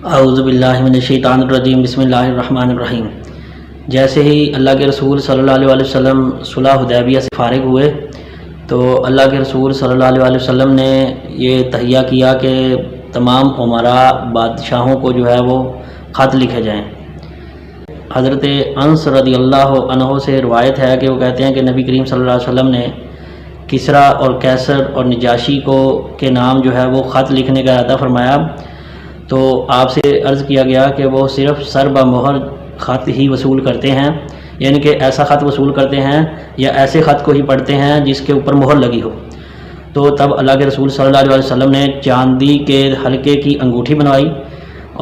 اعوذ باللہ من الشیطان الرجیم، بسم اللہ الرحمن الرحیم۔ جیسے ہی اللہ کے رسول صلی اللہ علیہ وسلم صلح حدیبیہ سے فارغ ہوئے تو اللہ کے رسول صلی اللہ علیہ وسلم نے یہ تہیہ کیا کہ تمام امراء بادشاہوں کو جو ہے وہ خط لکھے جائیں۔ حضرت انس رضی اللہ عنہ سے روایت ہے کہ وہ کہتے ہیں کہ نبی کریم صلی اللہ علیہ وسلم نے کسریٰ اور قیصر اور نجاشی کے نام جو ہے وہ خط لکھنے کا ارادہ فرمایا تو آپ سے عرض کیا گیا کہ وہ صرف سر بمہر خط ہی وصول کرتے ہیں، یعنی کہ ایسا خط وصول کرتے ہیں یا ایسے خط کو ہی پڑھتے ہیں جس کے اوپر مہر لگی ہو۔ تو تب اللہ کے رسول صلی اللہ علیہ وسلم نے چاندی کے حلقے کی انگوٹھی بنوائی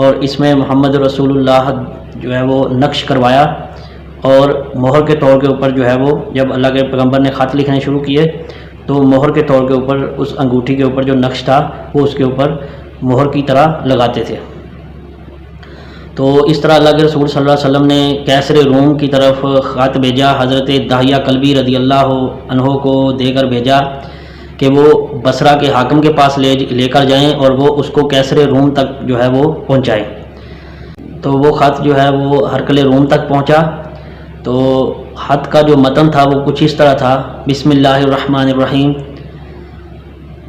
اور اس میں محمد رسول اللہ جو ہے وہ نقش کروایا، اور مہر کے طور کے اوپر جو ہے وہ جب اللہ کے پیغمبر نے خط لکھنے شروع کیے تو مہر کے طور کے اوپر اس انگوٹھی کے اوپر جو نقش تھا وہ اس کے اوپر مہر کی طرح لگاتے تھے۔ تو اس طرح اللہ کے رسول صلی اللہ علیہ وسلم نے قیصر روم کی طرف خط بھیجا، حضرت داہیہ کلبی رضی اللہ عنہ کو دے کر بھیجا کہ وہ بصرہ کے حاکم کے پاس لے کر جائیں اور وہ اس کو قیصر روم تک جو ہے وہ پہنچائیں۔ تو وہ خط جو ہے وہ ہرقل روم تک پہنچا۔ تو خط کا جو متن تھا وہ کچھ اس طرح تھا: بسم اللہ الرحمن الرحیم،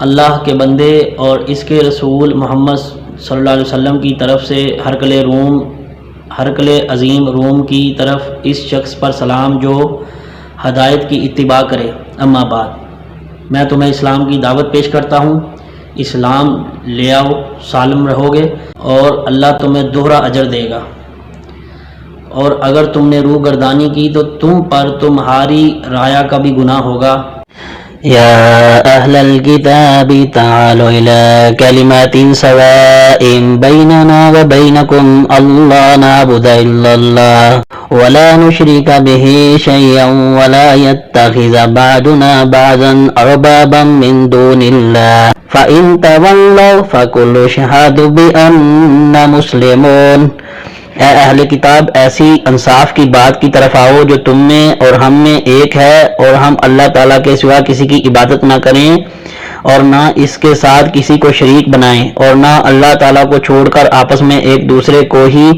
اللہ کے بندے اور اس کے رسول محمد صلی اللہ علیہ وسلم کی طرف سے ہرقل عظیم روم کی طرف اس شخص پر سلام جو ہدایت کی اتباع کرے، اما بعد میں تمہیں اسلام کی دعوت پیش کرتا ہوں، اسلام لے آؤ، سالم رہو گے اور اللہ تمہیں دوہرا اجر دے گا، اور اگر تم نے روح گردانی کی تو تم پر تمہاری رایا کا بھی گناہ ہوگا۔ یا اہل الکتاب تعالوا الی کلمات سواء بیننا وبینکم اللہ نعبد الا اللہ ولا نشرک به شیئا ولا يتخذ بعضنا بعضا اربابا من دون اللہ فإن تولوا فقولوا اشہدوا بأننا مسلمون۔ اے اہل کتاب، ایسی انصاف کی بات کی طرف آؤ جو تم میں اور ہم میں ایک ہے، اور ہم اللہ تعالیٰ کے سوا کسی کی عبادت نہ کریں اور نہ اس کے ساتھ کسی کو شریک بنائیں، اور نہ اللہ تعالیٰ کو چھوڑ کر آپس میں ایک دوسرے کو ہی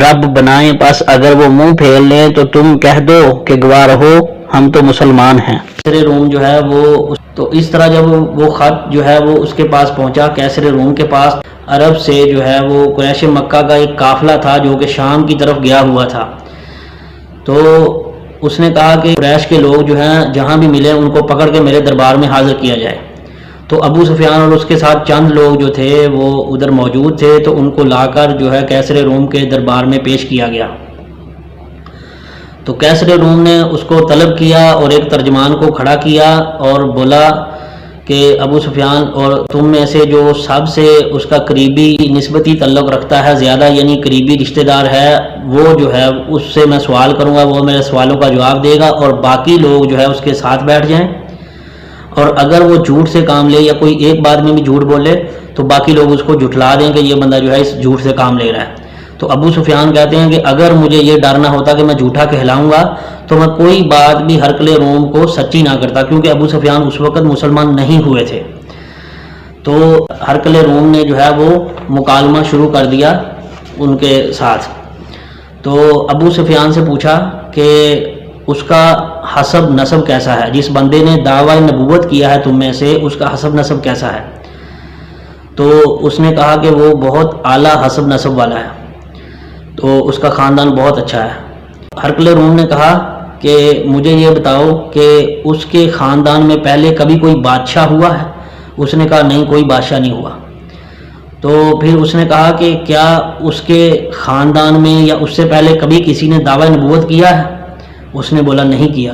رب بنائیں۔ پس اگر وہ منہ پھیر لیں تو تم کہہ دو کہ گواہ رہو ہم تو مسلمان ہیں۔ قیصر روم جو ہے وہ تو اس طرح جب وہ خط جو ہے وہ اس کے پاس پہنچا قیصر روم کے پاس، عرب سے جو ہے وہ قریش مکہ کا ایک قافلہ تھا جو کہ شام کی طرف گیا ہوا تھا۔ تو اس نے کہا کہ قریش کے لوگ جو ہیں جہاں بھی ملے ان کو پکڑ کے میرے دربار میں حاضر کیا جائے۔ تو ابو سفیان اور اس کے ساتھ چند لوگ جو تھے وہ ادھر موجود تھے، تو ان کو لا کر جو ہے قیصر روم کے دربار میں پیش کیا گیا۔ تو قیصر روم نے اس کو طلب کیا اور ایک ترجمان کو کھڑا کیا اور بولا کہ ابو سفیان، اور تم میں سے جو سب سے اس کا قریبی نسبتی تعلق رکھتا ہے زیادہ، یعنی قریبی رشتہ دار ہے، وہ جو ہے اس سے میں سوال کروں گا، وہ میرے سوالوں کا جواب دے گا، اور باقی لوگ جو ہے اس کے ساتھ بیٹھ جائیں، اور اگر وہ جھوٹ سے کام لے یا کوئی ایک بات میں بھی جھوٹ بولے تو باقی لوگ اس کو جھٹلا دیں کہ یہ بندہ جو ہے اس جھوٹ سے کام لے رہا ہے۔ تو ابو سفیان کہتے ہیں کہ اگر مجھے یہ ڈر نہ ہوتا کہ میں جھوٹا کہلاؤں گا تو میں کوئی بات بھی ہرقل روم کو سچی نہ کرتا، کیونکہ ابو سفیان اس وقت مسلمان نہیں ہوئے تھے۔ تو ہرقل روم نے جو ہے وہ مکالمہ شروع کر دیا ان کے ساتھ۔ تو ابو سفیان سے پوچھا کہ اس کا حسب نسب کیسا ہے، جس بندے نے دعویٰ نبوت کیا ہے تم میں سے اس کا حسب نسب کیسا ہے؟ تو اس نے کہا کہ وہ بہت اعلیٰ حسب نسب والا ہے، تو اس کا خاندان بہت اچھا ہے۔ ہرقل روم نے کہا کہ مجھے یہ بتاؤ کہ اس کے خاندان میں پہلے کبھی کوئی بادشاہ ہوا ہے؟ اس نے کہا نہیں، کوئی بادشاہ نہیں ہوا۔ تو پھر اس نے کہا کہ کیا اس کے خاندان میں یا اس سے پہلے کبھی کسی نے دعویٰ نبوت کیا ہے؟ اس نے بولا نہیں کیا۔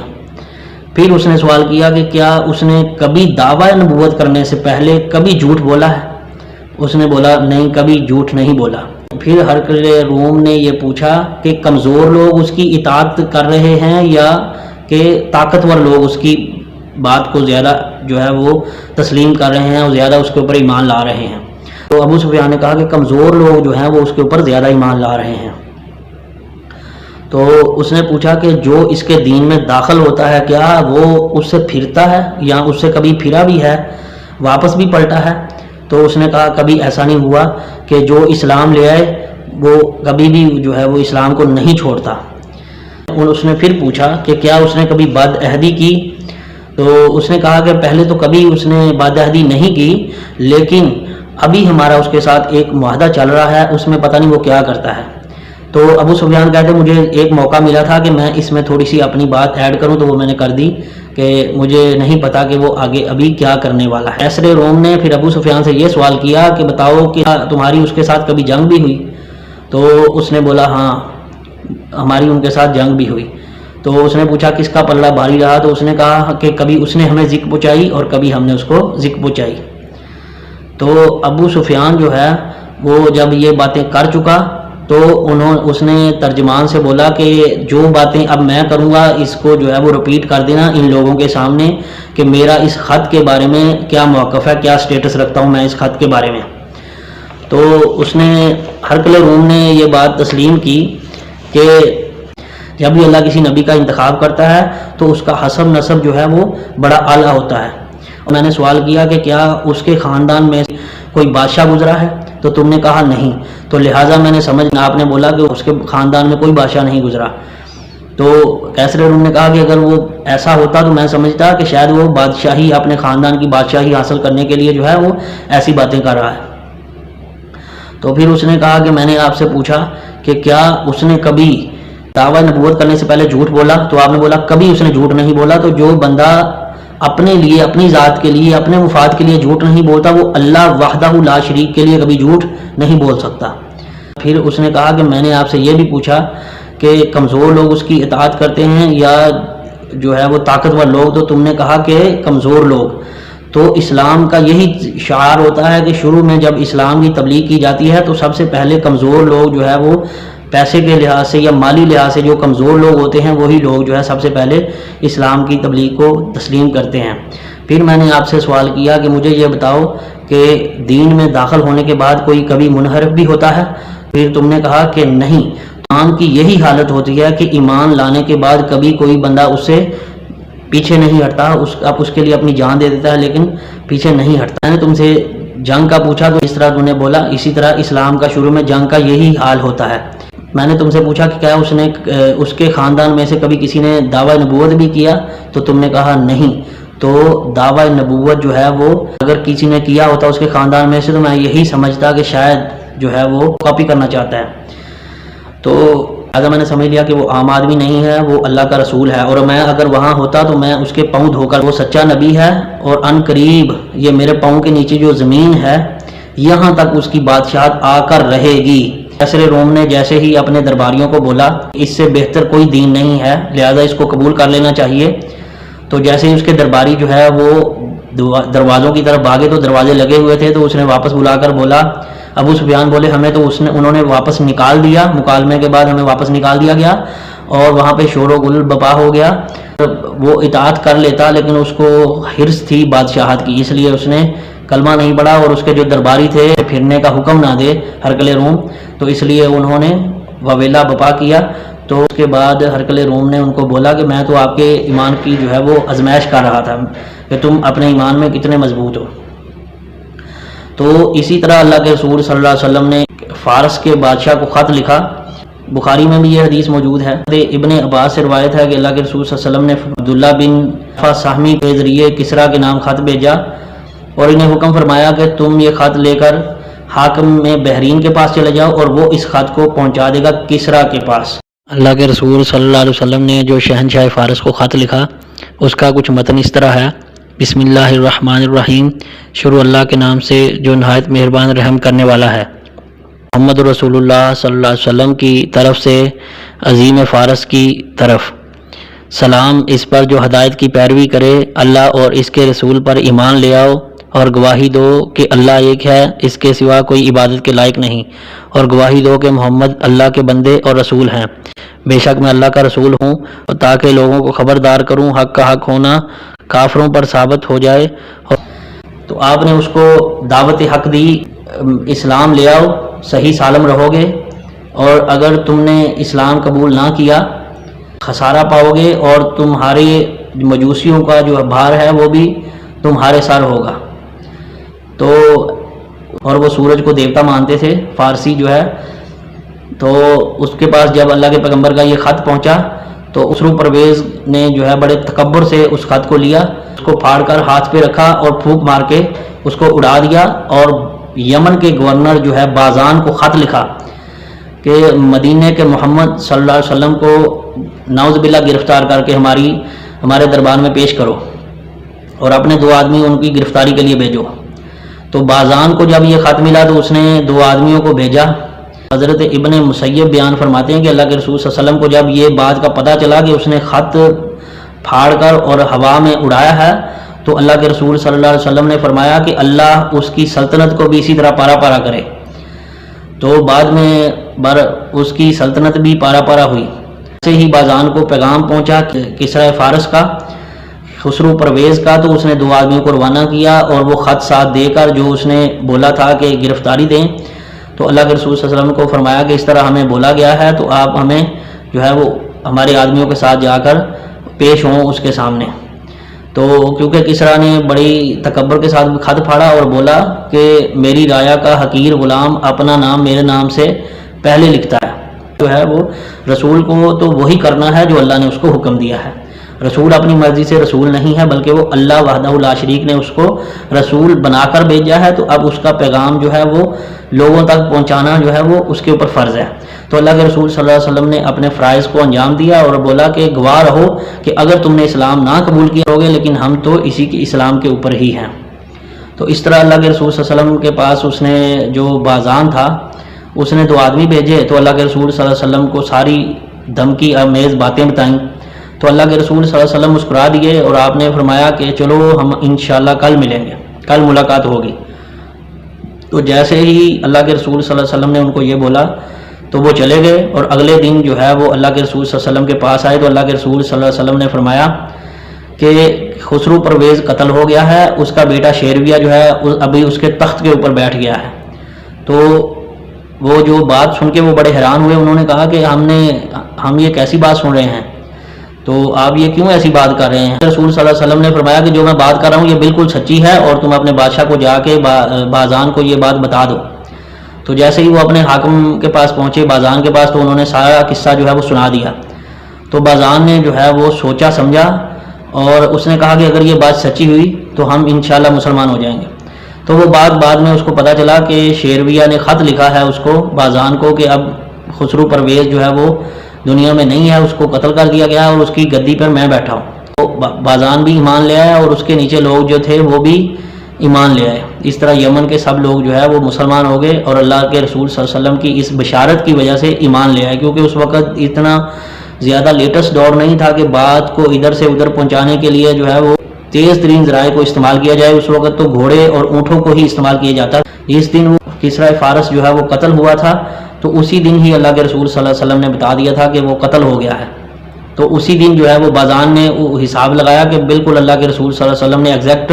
پھر اس نے سوال کیا کہ کیا اس نے کبھی دعویٰ نبوت کرنے سے پہلے کبھی جھوٹ بولا ہے؟ اس نے بولا نہیں، کبھی جھوٹ نہیں بولا۔ پھر ہرقل روم نے یہ پوچھا کہ کمزور لوگ اس کی اطاعت کر رہے ہیں یا کہ طاقتور لوگ اس کی بات کو زیادہ جو ہے وہ تسلیم کر رہے ہیں اور زیادہ اس کے اوپر ایمان لا رہے ہیں؟ تو ابو سفیان نے کہا کہ کمزور لوگ جو ہیں وہ اس کے اوپر زیادہ ایمان لا رہے ہیں۔ تو اس نے پوچھا کہ جو اس کے دین میں داخل ہوتا ہے کیا وہ اس سے پھرتا ہے یا اس سے کبھی پھرا بھی ہے، واپس بھی پلٹا ہے؟ تو اس نے کہا کبھی ایسا نہیں ہوا کہ جو اسلام لے آئے وہ کبھی بھی جو ہے وہ اسلام کو نہیں چھوڑتا۔ اس نے پھر پوچھا کہ کیا اس نے کبھی بد عہدی کی؟ تو اس نے کہا کہ پہلے تو کبھی اس نے بد عہدی نہیں کی، لیکن ابھی ہمارا اس کے ساتھ ایک معاہدہ چل رہا ہے، اس میں پتہ نہیں وہ کیا کرتا ہے۔ تو ابو سفیان کہتے ہیں مجھے ایک موقع ملا تھا کہ میں اس میں تھوڑی سی اپنی بات ایڈ کروں، تو وہ میں نے کر دی کہ مجھے نہیں پتا کہ وہ آگے ابھی کیا کرنے والا ہے۔ کیسر روم نے پھر ابو سفیان سے یہ سوال کیا کہ بتاؤ کہ تمہاری اس کے ساتھ کبھی جنگ بھی ہوئی؟ تو اس نے بولا ہاں ہماری ان کے ساتھ جنگ بھی ہوئی۔ تو اس نے پوچھا کس کا پلڑا بھاری رہا؟ تو اس نے کہا کہ کبھی اس نے ہمیں ذکر پہنچائی اور کبھی ہم نے اس کو ذکر پہنچائی۔ تو ابو سفیان جو ہے وہ جب یہ باتیں کر چکا تو اس نے ترجمان سے بولا کہ جو باتیں اب میں کروں گا اس کو جو ہے وہ رپیٹ کر دینا ان لوگوں کے سامنے کہ میرا اس خط کے بارے میں کیا موقف ہے، کیا سٹیٹس رکھتا ہوں میں اس خط کے بارے میں۔ تو اس نے ہرقل روم نے یہ بات تسلیم کی کہ جب بھی اللہ کسی نبی کا انتخاب کرتا ہے تو اس کا حسب نسب جو ہے وہ بڑا اعلیٰ ہوتا ہے۔ میں نے سوال کیا کہ کیا اس کے خاندان میں کوئی بادشاہ گزرا ہے؟ تو تم نے کہا نہیں، تو لہٰذا میں نے سمجھنا آپ نے بولا کہ اس کے خاندان میں کوئی بادشاہ نہیں گزرا۔ تو کیسر روم نے کہا کہ اگر وہ ایسا ہوتا تو میں سمجھتا کہ شاید وہ بادشاہی اپنے خاندان کی بادشاہی حاصل کرنے کے لیے جو ہے وہ ایسی باتیں کر رہا ہے۔ تو پھر اس نے کہا کہ میں نے آپ سے پوچھا کہ کیا اس نے کبھی دعویٰ نبوت کرنے سے پہلے جھوٹ بولا؟ تو آپ نے بولا کبھی اس نے جھوٹ نہیں بولا۔ تو جو بندہ اپنے لیے، اپنی ذات کے لیے، اپنے مفاد کے لیے جھوٹ نہیں بولتا وہ اللہ وحدہ لا شریک کے لیے کبھی جھوٹ نہیں بول سکتا۔ پھر اس نے کہا کہ میں نے آپ سے یہ بھی پوچھا کہ کمزور لوگ اس کی اطاعت کرتے ہیں یا جو ہے وہ طاقتور لوگ؟ تو تم نے کہا کہ کمزور لوگ۔ تو اسلام کا یہی شعار ہوتا ہے کہ شروع میں جب اسلام کی تبلیغ کی جاتی ہے تو سب سے پہلے کمزور لوگ جو ہے وہ پیسے کے لحاظ سے یا مالی لحاظ سے جو کمزور لوگ ہوتے ہیں وہی لوگ جو ہے سب سے پہلے اسلام کی تبلیغ کو تسلیم کرتے ہیں۔ پھر میں نے آپ سے سوال کیا کہ مجھے یہ بتاؤ کہ دین میں داخل ہونے کے بعد کوئی کبھی منحرف بھی ہوتا ہے؟ پھر تم نے کہا کہ نہیں، ایمان کی یہی حالت ہوتی ہے کہ ایمان لانے کے بعد کبھی کوئی بندہ اس سے پیچھے نہیں ہٹتا، آپ اس کے لیے اپنی جان دے دیتا ہے لیکن پیچھے نہیں ہٹتا۔ میں نے تم سے جنگ کا پوچھا تو اس طرح تم نے بولا اسی طرح اسلام کا شروع میں جنگ کا یہی حال ہوتا ہے۔ میں نے تم سے پوچھا کہ کیا اس کے خاندان میں سے کبھی کسی نے دعویٰ نبوت بھی کیا؟ تو تم نے کہا نہیں۔ تو دعویٰ نبوت جو ہے وہ اگر کسی نے کیا ہوتا اس کے خاندان میں سے تو میں یہی سمجھتا کہ شاید جو ہے وہ کاپی کرنا چاہتا ہے۔ تو اگر میں نے سمجھ لیا کہ وہ عام آدمی نہیں ہے، وہ اللہ کا رسول ہے، اور میں اگر وہاں ہوتا تو میں اس کے پاؤں دھو کر وہ سچا نبی ہے اور ان قریب یہ میرے پاؤں کے نیچے جو زمین ہے یہاں تک اس کی بادشاہت آ کر رہے گی۔ کیسر روم نے جیسے ہی اپنے درباریوں کو بولا اس سے بہتر کوئی دین نہیں ہے لہذا اس کو قبول کر لینا چاہیے، تو جیسے ہی اس کے درباری جو ہے وہ دروازوں کی طرف بھاگے تو دروازے لگے ہوئے تھے، تو اس نے واپس بلا کر بولا، ابو سفیان بولے ہمیں تو انہوں نے واپس نکال دیا، مکالمے کے بعد ہمیں واپس نکال دیا گیا اور وہاں پہ شور و گل بپا ہو گیا۔ وہ اطاعت کر لیتا لیکن اس کو حرص تھی بادشاہت کی، اس لیے اس نے کلمہ نہیں پڑھا، اور اس کے جو درباری تھے پھرنے کا حکم نہ دے ہرقل روم، تو اس لیے انہوں نے وویلا بپا کیا۔ تو اس کے بعد ہرقل روم نے ان کو بولا کہ میں تو آپ کے ایمان کی جو ہے وہ آزمائش کر رہا تھا کہ تم اپنے ایمان میں کتنے مضبوط ہو۔ تو اسی طرح اللہ کے رسول صلی اللہ علیہ وسلم نے فارس کے بادشاہ کو خط لکھا، بخاری میں بھی یہ حدیث موجود ہے۔ ابن عباس سے روایت ہے کہ اللہ کے رسول صلی اللہ علیہ وسلم نے عبداللہ بن سہمی کے ذریعے کسرا کے نام خط بھیجا اور انہیں حکم فرمایا کہ تم یہ خط لے کر حاکم میں بحرین کے پاس چلے جاؤ اور وہ اس خط کو پہنچا دے گا کسرا کے پاس۔ اللہ کے رسول صلی اللہ علیہ وسلم نے جو شہنشاہ فارس کو خط لکھا اس کا کچھ متن اس طرح ہے: بسم اللہ الرحمن الرحیم، شروع اللہ کے نام سے جو نہایت مہربان رحم کرنے والا ہے۔ محمد رسول اللہ صلی اللہ علیہ وسلم کی طرف سے عظیم فارس کی طرف سلام، اس پر جو ہدایت کی پیروی کرے، اللہ اور اس کے رسول پر ایمان لے آؤ اور گواہی دو کہ اللہ ایک ہے، اس کے سوا کوئی عبادت کے لائق نہیں، اور گواہی دو کہ محمد اللہ کے بندے اور رسول ہیں۔ بے شک میں اللہ کا رسول ہوں اور تاکہ لوگوں کو خبردار کروں حق کا حق ہونا کافروں پر ثابت ہو جائے۔ تو آپ نے اس کو دعوت حق دی، اسلام لے آؤ، صحیح سالم رہو گے، اور اگر تم نے اسلام قبول نہ کیا خسارہ پاؤ گے اور تمہارے مجوسیوں کا جو بھار ہے وہ بھی تمہارے سر ہوگا۔ تو اور وہ سورج کو دیوتا مانتے تھے فارسی جو ہے. تو اس کے پاس جب اللہ کے پیغمبر کا یہ خط پہنچا تو خسرو پرویز نے جو ہے بڑے تکبر سے اس خط کو لیا, اس کو پھاڑ کر ہاتھ پہ رکھا اور پھونک مار کے اس کو اڑا دیا, اور یمن کے گورنر جو ہے بازان کو خط لکھا کہ مدینے کے محمد صلی اللہ علیہ وسلم کو نعوذ باللہ گرفتار کر کے ہمارے دربار میں پیش کرو, اور اپنے 2 آدمی ان کی گرفتاری کے لیے بھیجو. تو بازان کو جب یہ خط ملا تو اس نے 2 آدمیوں کو بھیجا. حضرت ابن مسیب بیان فرماتے ہیں کہ اللہ کے رسول صلی اللہ علیہ وسلم کو جب یہ بات کا پتہ چلا کہ اس نے خط پھاڑ کر اور ہوا میں اڑایا ہے, تو اللہ کے رسول صلی اللہ علیہ وسلم نے فرمایا کہ اللہ اس کی سلطنت کو بھی اسی طرح پارا پارا کرے. تو بعد میں اس کی سلطنت بھی پارا پارا ہوئی. ایسے ہی بازان کو پیغام پہنچا کسرا فارس کا, خسرو پرویز کا, تو اس نے 2 آدمیوں کو روانہ کیا اور وہ خط ساتھ دے کر جو اس نے بولا تھا کہ گرفتاری دیں, تو اللہ کے رسول صلی اللہ علیہ وسلم کو فرمایا کہ اس طرح ہمیں بولا گیا ہے, تو آپ ہمیں جو ہے وہ ہمارے آدمیوں کے ساتھ جا کر پیش ہوں اس کے سامنے. تو کیونکہ کسرا نے بڑی تکبر کے ساتھ خط پھاڑا اور بولا کہ میری رایا کا حقیر غلام اپنا نام میرے نام سے پہلے لکھتا ہے, جو ہے وہ رسول کو تو وہی کرنا ہے جو اللہ نے اس کو حکم دیا ہے. رسول اپنی مرضی سے رسول نہیں ہے, بلکہ وہ اللہ وحدہ لا شریک نے اس کو رسول بنا کر بھیجا ہے, تو اب اس کا پیغام جو ہے وہ لوگوں تک پہنچانا جو ہے وہ اس کے اوپر فرض ہے. تو اللہ کے رسول صلی اللہ علیہ وسلم نے اپنے فرائض کو انجام دیا اور بولا کہ گواہ رہو کہ اگر تم نے اسلام نہ قبول کیا ہوگے لیکن ہم تو اسی کے اسلام کے اوپر ہی ہیں. تو اس طرح اللہ کے رسول صلی اللہ علیہ وسلم کے پاس اس نے جو بازان تھا اس نے 2 آدمی بھیجے, تو اللہ کے رسول صلی اللہ علیہ وسلم کو ساری دھمکی آمیز باتیں بتائیں. تو اللہ کے رسول صلی اللہ علیہ وسلم مسکرا دیے اور آپ نے فرمایا کہ چلو ہم انشاءاللہ کل ملیں گے, کل ملاقات ہوگی. تو جیسے ہی اللہ کے رسول صلی اللہ علیہ وسلم نے ان کو یہ بولا تو وہ چلے گئے, اور اگلے دن جو ہے وہ اللہ کے رسول صلی اللہ علیہ وسلم کے پاس آئے. تو اللہ کے رسول صلی اللہ علیہ وسلم نے فرمایا کہ خسرو پرویز قتل ہو گیا ہے, اس کا بیٹا شیرویہ جو ہے ابھی اس کے تخت کے اوپر بیٹھ گیا ہے. تو وہ جو بات سن کے وہ بڑے حیران ہوئے, انہوں نے کہا کہ ہم یہ کیسی بات سن رہے ہیں, تو آپ یہ کیوں ایسی بات کر رہے ہیں. رسول صلی اللہ علیہ وسلم نے فرمایا کہ جو میں بات کر رہا ہوں یہ بالکل سچی ہے, اور تم اپنے بادشاہ کو جا کے بازان کو یہ بات بتا دو. تو جیسے ہی وہ اپنے حاکم کے پاس پہنچے بازان کے پاس, تو انہوں نے سارا قصہ جو ہے وہ سنا دیا. تو بازان نے جو ہے وہ سوچا سمجھا اور اس نے کہا کہ اگر یہ بات سچی ہوئی تو ہم انشاءاللہ مسلمان ہو جائیں گے. تو وہ بات بعد میں اس کو پتہ چلا کہ شیرویہ نے خط لکھا ہے اس کو بازان کو کہ اب خسرو پرویز جو ہے وہ دنیا میں نہیں ہے, اس کو قتل کر دیا گیا اور اس کی گدی پر میں بیٹھا ہوں. تو بازان بھی ایمان لے آیا اور اس کے نیچے لوگ جو تھے وہ بھی ایمان لے آئے. اس طرح یمن کے سب لوگ جو ہے وہ مسلمان ہو گئے اور اللہ کے رسول صلی اللہ علیہ وسلم کی اس بشارت کی وجہ سے ایمان لے آئے, کیونکہ اس وقت اتنا زیادہ لیٹسٹ دور نہیں تھا کہ بات کو ادھر سے ادھر پہنچانے کے لیے جو ہے وہ تیز ترین ذرائع کو استعمال کیا جائے. اس وقت تو گھوڑے اور اونٹوں کو ہی استعمال کیا جاتا. اس دن وہ کسرا فارس جو ہے وہ قتل ہوا تھا, تو اسی دن ہی اللہ کے رسول صلی اللہ علیہ وسلم نے بتا دیا تھا کہ وہ قتل ہو گیا ہے. تو اسی دن جو ہے وہ بازان نے حساب لگایا کہ بالکل اللہ کے رسول صلی اللہ علیہ وسلم نے ایگزیکٹ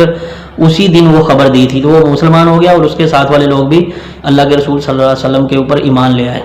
اسی دن وہ خبر دی تھی, تو وہ مسلمان ہو گیا اور اس کے ساتھ والے لوگ بھی اللہ کے رسول صلی اللہ علیہ وسلم کے اوپر ایمان لے آئے.